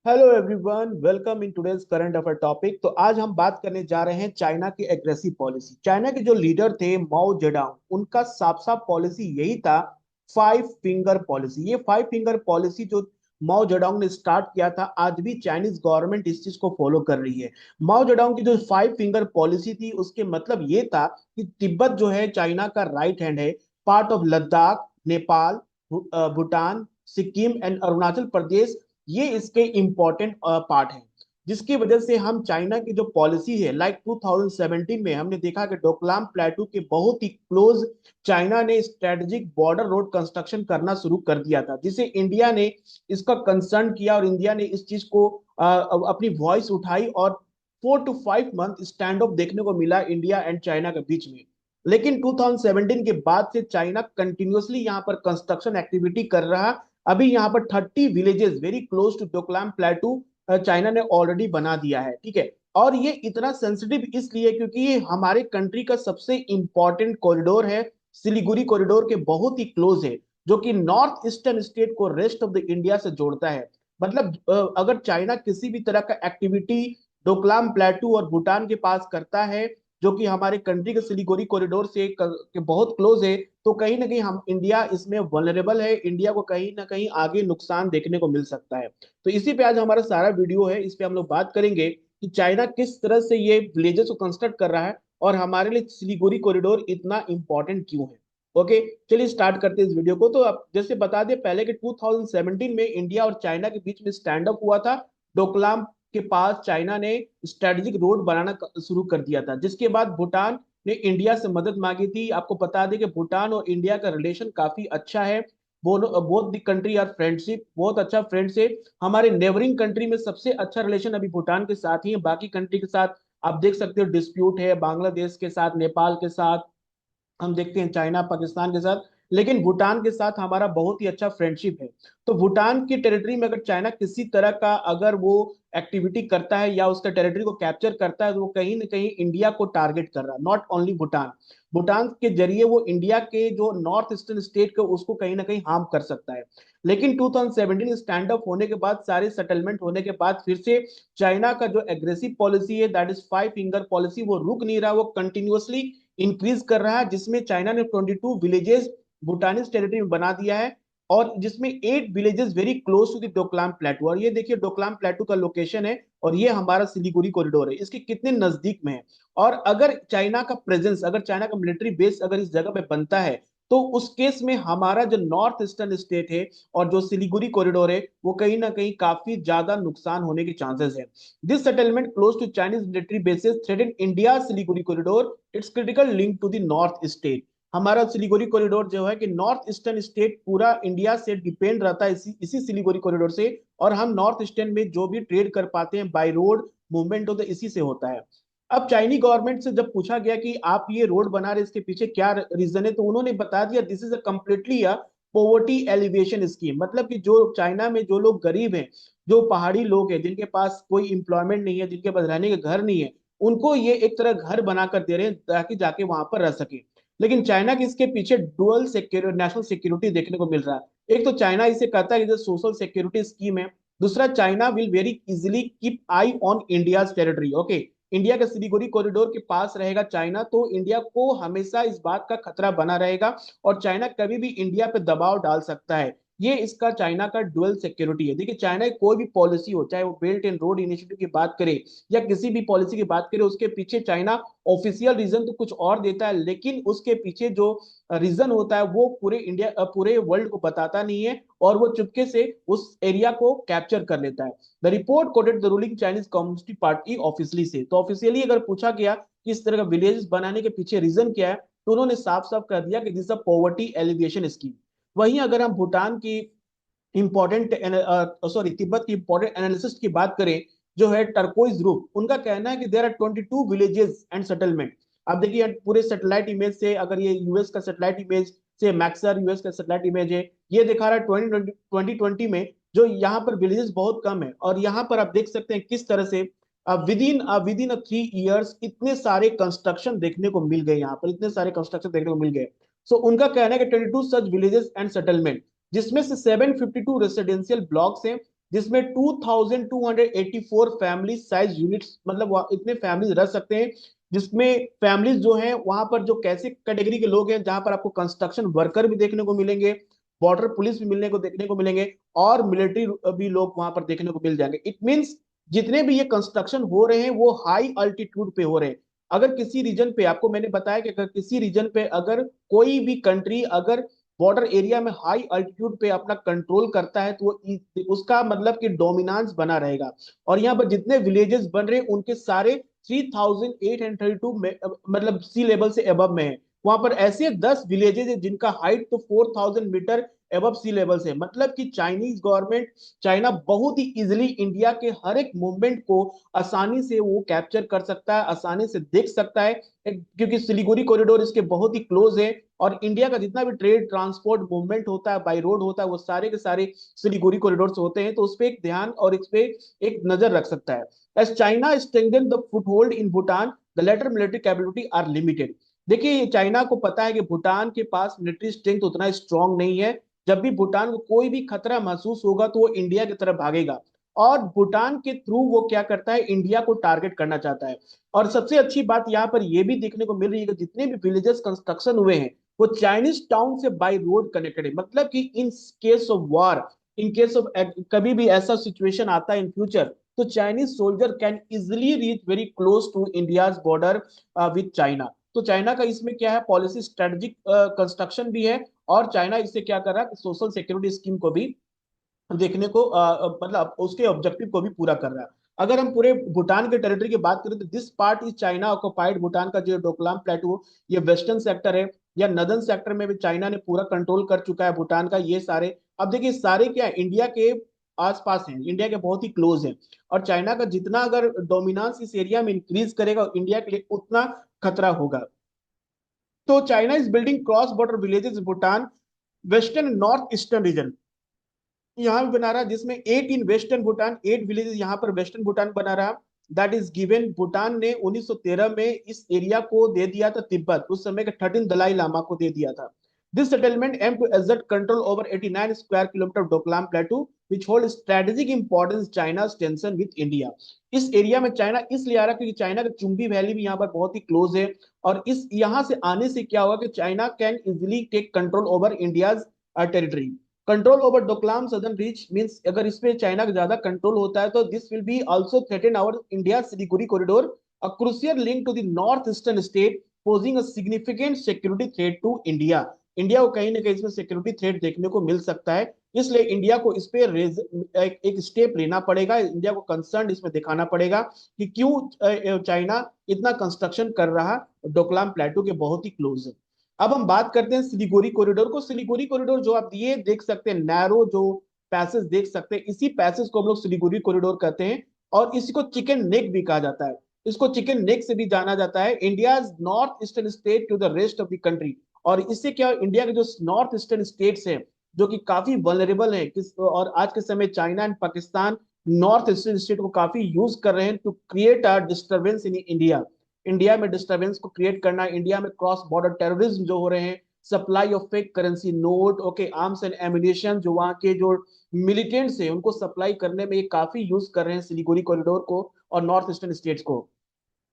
Hello everyone, welcome in today's current affair topic. तो आज हम बात करने जा रहे हैं चाइना की एग्रेसिव पॉलिसी। चाइना के जो लीडर थे माओ जेडोंग, उनका साफ साफ पॉलिसी यही था, फाइव फिंगर पॉलिसी। ये फाइव फिंगर पॉलिसी जो माओ जेडोंग ने स्टार्ट किया था, आज भी चाइनीज गवर्नमेंट इस चीज को फॉलो कर रही है। माओ जेडोंग की जो फाइव फिंगर पॉलिसी थी, उसके मतलब ये था कि तिब्बत जो है चाइना का राइट हैंड है। Part of Ladakh, Nepal, Bhutan, Sikkim and Arunachal Pradesh, ये इसके इंपॉर्टेंट पार्ट है। जिसकी वजह से हम चाइना की जो पॉलिसी है, लाइक 2017 में हमने देखा कि डोकलाम प्लेटू के बहुत ही क्लोज चाइना ने स्ट्रेटेजिक बॉर्डर रोड कंस्ट्रक्शन करना शुरू कर दिया था, जिसे इंडिया ने इसका कंसर्न किया और इंडिया ने इस चीज को अपनी वॉइस उठाई और 4 to 5 मंथ स्टैंड ऑफ देखने को मिला इंडिया एंड चाइना के बीच में। लेकिन 2017 के बाद से चाइना कंटिन्यूअसली यहाँ पर कंस्ट्रक्शन एक्टिविटी कर रहा। अभी यहाँ पर 30 villages very close to Doklam plateau China ने ऑलरेडी बना दिया है, ठीक है। और ये इतना सेंसिटिव इसलिए क्योंकि ये हमारे कंट्री का सबसे इंपॉर्टेंट कॉरिडोर है। सिलीगुड़ी कॉरिडोर के बहुत ही क्लोज है, जो कि नॉर्थ ईस्टर्न स्टेट को रेस्ट ऑफ द इंडिया से जोड़ता है। मतलब अगर चाइना किसी भी तरह का एक्टिविटी डोकलाम प्लेटू और भूटान के पास करता है, जो कि हमारे कंट्री के सिलीगुड़ी कॉरिडोर से के बहुत क्लोज है, तो कहीं ना कहीं हम इंडिया इसमें वनरेबल है। इंडिया को कहीं ना कहीं आगे नुकसान देखने को मिल सकता है। तो इसी पे आज हमारा सारा वीडियो है, इस पे हम लोग बात करेंगे कि चाइना किस तरह से ये विलेजेस को कंस्ट्रक्ट कर रहा है और हमारे लिए सिलीगुड़ी कॉरिडोर इतना इंपॉर्टेंट क्यों है। ओके, चलिए स्टार्ट करते हैं इस वीडियो को। तो अब जैसे बता दें पहले कि 2017 में इंडिया और चाइना के बीच में स्टैंड अप हुआ था। डोकलाम के पास चाइना ने स्ट्रेटेजिक रोड बनाना शुरू कर दिया था, जिसके बाद भूटान ने इंडिया से मदद मांगी थी। आपको बता दें कि भूटान और इंडिया का रिलेशन काफी अच्छा है। Both the country are friendship, बहुत अच्छा फ्रेंड्स है। हमारे नेबरिंग कंट्री में सबसे अच्छा रिलेशन अभी भूटान के साथ ही है। बाकी कंट्री के साथ आप देख सकते हो डिस्प्यूट है, बांग्लादेश के साथ, नेपाल के साथ, हम देखते हैं चाइना पाकिस्तान के साथ। लेकिन भूटान के साथ हमारा बहुत ही अच्छा फ्रेंडशिप है। तो भूटान की टेरिटरी में अगर चाइना किसी तरह का अगर वो एक्टिविटी करता है या उसका टेरिटरी को कैप्चर करता है, तो वो कहीं ना कहीं इंडिया को टारगेट कर रहा है, नॉट ओनली भूटान। भूटान के जरिए वो इंडिया के जो नॉर्थ ईस्टर्न स्टेट को उसको कहीं ना कहीं हार्म कर सकता है। लेकिन 2017 स्टैंड अप होने के बाद, सारे सेटलमेंट होने के बाद, फिर से चाइना का जो एग्रेसिव पॉलिसी है, that is five finger policy, वो रुक नहीं रहा, वो कंटिन्यूअसली इंक्रीज कर रहा है। जिसमें चाइना ने 22 विलेजेस भूटानिस टेरिटरी में बना दिया है, और जिसमें 8 villages very close to the Doklam plateau. और ये देखिए डोकलाम प्लेटू का लोकेशन है, और ये हमारा सिलीगुड़ी कॉरिडोर है, इसके कितने नजदीक में है। और अगर चाइना का प्रेजेंस, अगर चाइना का मिलिट्री बेस अगर इस जगह पे बनता है, तो उस केस में हमारा जो नॉर्थ ईस्टर्न स्टेट है और जो सिलीगुड़ी कॉरिडोर है, वो कहीं ना कहीं काफी ज्यादा नुकसान होने के चांसेस है। This settlement close to Chinese military basis threaten India Siliguri corridor, it's critical link to the north state. हमारा सिलीगुड़ी कॉरिडोर जो है कि नॉर्थ ईस्टर्न स्टेट पूरा इंडिया से डिपेंड रहता है, इसी सिलीगुड़ी कॉरिडोर से। और हम नॉर्थ ईस्टर्न में जो भी ट्रेड कर पाते हैं बाय रोड मूवमेंट, तो इसी से होता है। अब चाइनी गवर्नमेंट से जब पूछा गया कि आप ये रोड बना रहे, इसके पीछे क्या रीजन है, तो उन्होंने बता दिया this is a completely a poverty elevation scheme. मतलब कि जो चाइना में जो लोग गरीब हैं, जो पहाड़ी लोग हैं, जिनके पास कोई इंप्लॉयमेंट नहीं है, जिनके पास रहने के घर नहीं है, उनको ये एक तरह घर बनाकर दे रहे हैं ताकि जाके वहां पर रह सके। लेकिन चाइना की इसके पीछे डुअल सिक्योरिटी, नेशनल सिक्योरिटी देखने को मिल रहा है। एक तो चाइना इसे कहता है कि सोशल सिक्योरिटी स्कीम है। दूसरा, China will very easily keep I on India territory. Okay, India के सिलीगुड़ी कॉरिडोर के पास रहेगा चाइना, तो इंडिया को हमेशा इस बात का खतरा बना रहेगा, और चाइना कभी भी इंडिया पे दबाव डाल सकता है। ये इसका चाइना का डुअल सिक्योरिटी है। देखिए चाइना की कोई भी पॉलिसी हो, चाहे वो बेल्ट एंड रोड इनिशिएटिव की बात करे या किसी भी पॉलिसी की बात करे, उसके पीछे चाइना ऑफिशियल रीजन तो कुछ और देता है, लेकिन उसके पीछे जो रीजन होता है वो पूरे इंडिया, पूरे वर्ल्ड को बताता नहीं है, और वो चुपके से उस एरिया को कैप्चर कर लेता है। The report coated the ruling Chinese communist party officially से, तो ऑफिशियली अगर पूछा गया कि इस तरह का विलेज बनाने के पीछे रीजन क्या है, तो उन्होंने साफ साफ कर दिया कि this a poverty alleviation scheme. वहीं अगर हम भूटान की इंपॉर्टेंट, सॉरी, तिब्बत की इंपॉर्टेंट एनालिसिस की बात करें, जो है टर्कोइज ग्रुप, उनका कहना है कि there are 22 villages and settlement. आप देखिए पूरे सेटेलाइट इमेज से, अगर ये यूएस का सेटेलाइट इमेज से, मैक्सर यूएस का सेटेलाइट इमेज है, ये दिखा रहा है 2020 में जो यहाँ पर विलेजेस बहुत कम है। और यहाँ पर आप देख सकते हैं किस तरह से विद इन 3 इयर्स इतने सारे कंस्ट्रक्शन देखने को मिल गए, यहाँ पर इतने सारे कंस्ट्रक्शन देखने को मिल गए। सो उनका कहना है कि 22 सच विलेजेस एंड सेटलमेंट, जिसमें से 752 रेसिडेंशियल ब्लॉक्स हैं, जिसमें 2284 फैमिली साइज यूनिट्स, मतलब इतने फैमिली रह सकते हैं, जिसमें फैमिलीज जो हैं वहां पर जो कैसे कैटेगरी के लोग हैं, जहां पर आपको कंस्ट्रक्शन वर्कर भी देखने को मिलेंगे, बॉर्डर पुलिस भी मिलने को देखने को मिलेंगे, और मिलिट्री भी लोग वहां पर देखने को मिल जाएंगे। इट मींस जितने भी ये कंस्ट्रक्शन हो रहे हैं वो हाई अल्टीट्यूड पे हो रहे हैं। अगर किसी रीजन पे, आपको मैंने बताया कि अगर किसी रीजन पे अगर कोई भी कंट्री अगर बॉर्डर एरिया में हाई अल्टीट्यूड पे अपना कंट्रोल करता है, तो उसका मतलब कि डोमिनेंस बना रहेगा। और यहाँ पर जितने विलेजेस बन रहे हैं उनके सारे 3832 मतलब सी लेवल से अबव में है। वहां पर ऐसे 10 विलेजेस है जिनका हाइट तो 4000 मीटर एबव सी लेवल से, मतलब कि चाइनीज गवर्नमेंट, चाइना बहुत ही इजिली इंडिया के हर एक मूवमेंट को आसानी से वो कैप्चर कर सकता है, आसानी से देख सकता है, क्योंकि सिलीगुड़ी कॉरिडोर इसके बहुत ही क्लोज है। और इंडिया का जितना भी ट्रेड ट्रांसपोर्ट मूवमेंट होता है बाई रोड होता है, वो सारे के सारे सिलीगुड़ी कॉरिडोर से होते हैं। तो उस पर एक ध्यान और इस पे एक नजर रख सकता है। As China strengthen the foothold in Bhutan, the latter military capability are limited. देखिए चाइना को पता है कि भूटान के पास मिलिट्री स्ट्रेंथ उतना स्ट्रांग नहीं है। जब भी भूटान को कोई भी खतरा महसूस होगा तो वो इंडिया की तरफ भागेगा, और भूटान के थ्रू वो क्या करता है, इंडिया को टारगेट करना चाहता है। और सबसे अच्छी बात यहाँ पर यह भी देखने को मिल रही है कि जितने भी विलेजेस कंस्ट्रक्शन हुए हैं वो चाइनीज टाउन से बाय रोड कनेक्टेड है। मतलब कि in case of war, in case of कभी भी ऐसा सिचुएशन आता है इन फ्यूचर, तो Chinese soldier can easily reach very close to India's border with China. तो चाइना का इसमें क्या है, पॉलिसी स्ट्रेटेजिक कंस्ट्रक्शन भी है। और चाइना इससे क्या कर रहा है, सोशल सिक्योरिटी स्कीम को भी देखने को मतलब उसके ऑब्जेक्टिव को भी पूरा कर रहा है। अगर हम पूरे भूटान के टेरिटरी की बात करें तो this part is China occupied. Bhutan का जो डोकलाम प्लेटू, ये वेस्टर्न सेक्टर है, या नदर्न सेक्टर में भी चाइना ने पूरा कंट्रोल कर चुका है भूटान का ये सारे। अब देखिए सारे क्या है, इंडिया के आसपास हैं, इंडिया के बहुत ही क्लोज हैं। और चाइना का जितना अगर डोमिनेंस इस एरिया में इंक्रीज करेगा इंडिया के लिए उतना खतरा होगा। तो China is building cross border villages Bhutan western north eastern region यहाँ भी बना रहा, जिसमें 8 इन वेस्टर्न भूटान, 8 विलेजेस यहाँ पर वेस्टर्न भूटान बना रहा। दैट इज गिवन, भूटान ने 1913 में इस एरिया को दे दिया था तिब्बत, उस समय के 13 दलाई लामा को दे दिया था। This settlement aim to exert control over 89 square kilometre Doklam plateau, which hold strategic importance China tension with India. इस एरिया में चाइना इसलिए आ रहा है क्योंकि चाइना का चुंबी वैली भी यहाँ पर बहुत ही क्लोज है। और इस यहाँ से आने से क्या होगा कि China can easily take control over India's territory. Control over Doklam southern reach means अगर इस पे चाइना का ज्यादा कंट्रोल होता है तो this will be also threaten our India Siliguri corridor, a crucial link to the north eastern state, posing a significant security threat to India. India को कहीं ना कहीं इसमें सिक्योरिटी थ्रेट देखने को मिल सकता है। इसलिए इंडिया को इस पे एक स्टेप लेना पड़ेगा, इंडिया को कंसर्न इसमें दिखाना पड़ेगा कि क्यों चाइना इतना कंस्ट्रक्शन कर रहा डोकलाम प्लेटू के बहुत ही क्लोज है। अब हम बात करते हैं सिलीगुड़ी कॉरिडोर को। सिलीगुड़ी कॉरिडोर जो आप ये देख सकते हैं, नैरो जो पैसेज देख सकते हैं, इसी पैसेज को हम लोग सिलीगुड़ी कॉरिडोर कहते हैं। और इसी को चिकन नेक भी कहा जाता है, इसको चिकन नेक से भी जाना जाता है, India north eastern state to the rest of the country. और इससे क्या, इंडिया के जो नॉर्थ ईस्टर्न स्टेट्स हैं जो कि काफी वनरेबल है किस, और आज के समय China and Pakistan north eastern state को काफी यूज कर रहे हैं to create a disturbance in India. India में डिस्टर्बेंस को क्रिएट करना, इंडिया में क्रॉस बॉर्डर टेररिज्म जो हो रहे हैं, supply of fake currency note, okay, arms and ammunition, जो वहाँ के जो मिलिटेंट्स हैं उनको सप्लाई करने में ये काफी यूज कर रहे हैं सिलीगुड़ी कॉरिडोर को और नॉर्थ ईस्टर्न स्टेट्स को।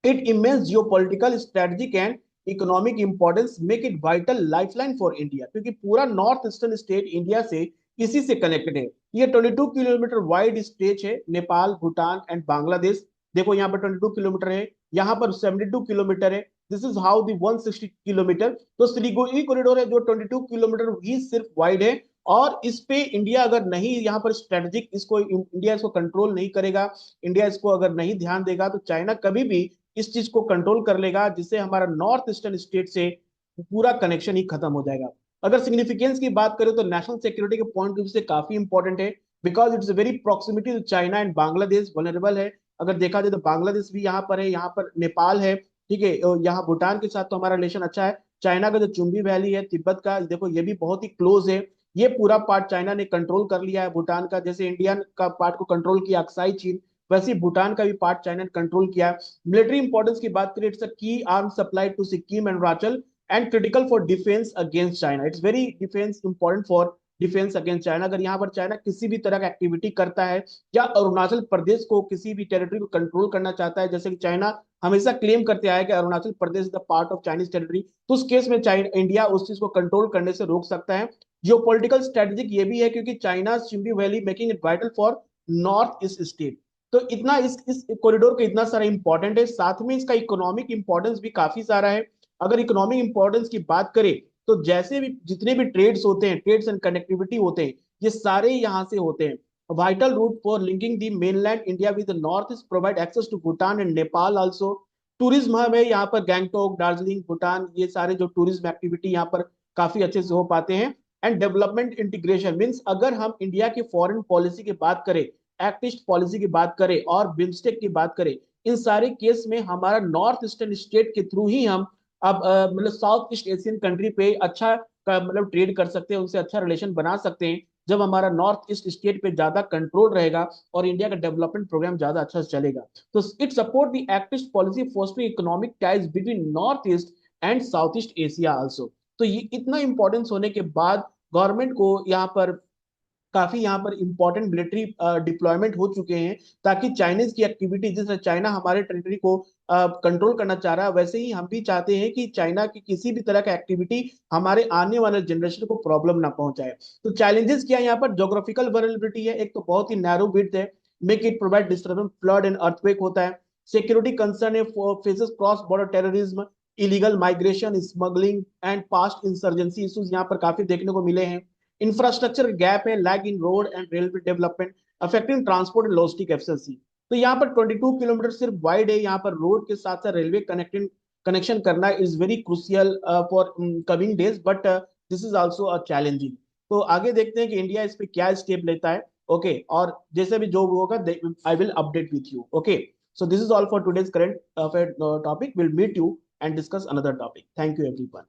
It immense geopolitical strategic and economic importance make it vital lifeline for India, क्योंकि पूरा नॉर्थ ईस्टर्न स्टेट इंडिया से इसी से कनेक्टेड है। ये 22 किलोमीटर वाइड स्टेट है, नेपाल भूटान एंड बांग्लादेश। देखो यहाँ पर 22 किलोमीटर है, यहाँ पर 72 किलोमीटर है। This is how the 160 kilometre. तो सिलीगुड़ी कॉरिडोर है जो 22 किलोमीटर ही सिर्फ वाइड है। और इस पे इंडिया अगर नहीं यहाँ पर स्ट्रेटेजिक इसको, इंडिया इसको कंट्रोल नहीं करेगा, इंडिया इसको अगर नहीं ध्यान देगा, तो चाइना कभी भी इस चीज को कंट्रोल कर लेगा, जिससे हमारा नॉर्थ ईस्टर्न स्टेट से पूरा कनेक्शन ही खत्म हो जाएगा। अगर सिग्निफिकेंस की बात करें तो नेशनल सिक्योरिटी के पॉइंट ऑफ व्यू से काफी इंपॉर्टेंट है, because it's very proximity to China and Bangladesh vulnerable है। अगर देखा जाए तो बांग्लादेश भी यहाँ पर है, यहाँ पर नेपाल है, ठीक है, और यहाँ भूटान के साथ तो हमारा रिलेशन अच्छा है। चाइना का जो चुंबी वैली है तिब्बत का, देखो ये भी बहुत ही क्लोज है। ये पूरा पार्ट चाइना ने कंट्रोल कर लिया है भूटान का, जैसे इंडिया का पार्ट को कंट्रोल किया अक्साई चीन, वैसे ही भूटान का भी पार्ट चाइना ने कंट्रोल किया। मिलिट्री इंपॉर्टेंस की बात करें, it's a key arm supply to Sikkim and Arunachal and critical for defence against China. It's very defence important for defence against China. अगर यहाँ पर चाइना किसी भी तरह का एक्टिविटी करता है या अरुणाचल प्रदेश को किसी भी टेरिटरी को कंट्रोल करना चाहता है, जैसे कि चाइना हमेशा क्लेम करते आया कि Arunachal Pradesh is the part of Chinese territory, तो उस केस में चाइना इंडिया उस चीज को कंट्रोल करने से रोक सकता है। जियोपॉलिटिकल स्ट्रेटेजिक ये भी है क्योंकि China Chumbi valley making it vital for north east state. तो इतना इस कॉरिडोर का इतना सारा इंपॉर्टेंट है, साथ में इसका इकोनॉमिक इंपॉर्टेंस भी काफी सारा है। अगर इकोनॉमिक इंपॉर्टेंस की बात करें तो जैसे भी जितने भी ट्रेड्स होते हैं, ट्रेड्स एंड कनेक्टिविटी होते हैं, ये सारे यहाँ से होते हैं। Vital route for linking the mainland India with the north east, provide access to Bhutan and Nepal also. Tourism hub है यहाँ पर, गैंगटोक, दार्जिलिंग, भूटान, ये सारे जो टूरिज्म एक्टिविटी यहाँ पर काफी अच्छे से हो पाते हैं। एंड डेवलपमेंट इंटीग्रेशन मीन्स अगर हम इंडिया की फॉरेन पॉलिसी की बात करें, एक्ट ईस्ट पॉलिसी की बात करें और बिम्स्टेक की बात करें, इन सारे केस में हमारा नॉर्थ ईस्टर्न स्टेट के थ्रू ही हम अब मतलब साउथ ईस्ट एशियन कंट्री पे अच्छा मतलब ट्रेड कर सकते हैं, उनसे अच्छा रिलेशन बना सकते हैं जब हमारा नॉर्थ ईस्ट स्टेट पे ज्यादा कंट्रोल रहेगा और इंडिया का डेवलपमेंट प्रोग्राम ज्यादा अच्छा से चलेगा। तो it support the act east policy fostering economic ties between north east and south east Asia also. तो ये इतना इंपॉर्टेंस होने के बाद गवर्नमेंट को यहाँ पर काफी यहाँ पर इंपॉर्टेंट मिलिट्री डिप्लॉयमेंट हो चुके हैं, ताकि चाइनीज की एक्टिविटी, जैसे चाइना हमारे टेरिटरी को कंट्रोल करना चाह रहा है, वैसे ही हम भी चाहते हैं कि चाइना की किसी भी तरह का एक्टिविटी हमारे आने वाले जनरेशन को प्रॉब्लम ना पहुंचाए। तो चैलेंजेस क्या है यहाँ पर? ज्योग्राफिकल वल्नरेबिलिटी है, एक तो बहुत ही नैरो विड्थ है, make it provide disturbance, flood and earthquake होता है। सिक्योरिटी कंसर्न है, faces cross border terrorism, illegal migration, smuggling and past insurgency issues यहाँ पर काफी देखने को मिले हैं। इंफ्रास्ट्रक्चर गैप है, lag in road and railway development, affecting transport and logistic efficiency. तो यहाँ पर 22 किलोमीटर सिर्फ वाइड है, यहाँ पर रोड के साथ साथ रेलवे कनेक्टिंग कनेक्शन करना is very crucial for coming days, but this is also a challenging. तो आगे देखते हैं कि इंडिया इस पे क्या स्टेप लेता है। ओके और जैसे भी जो होगा I will update with you. Okay, so this is all for today's current topic. We'll meet you and discuss another topic. Thank you everyone.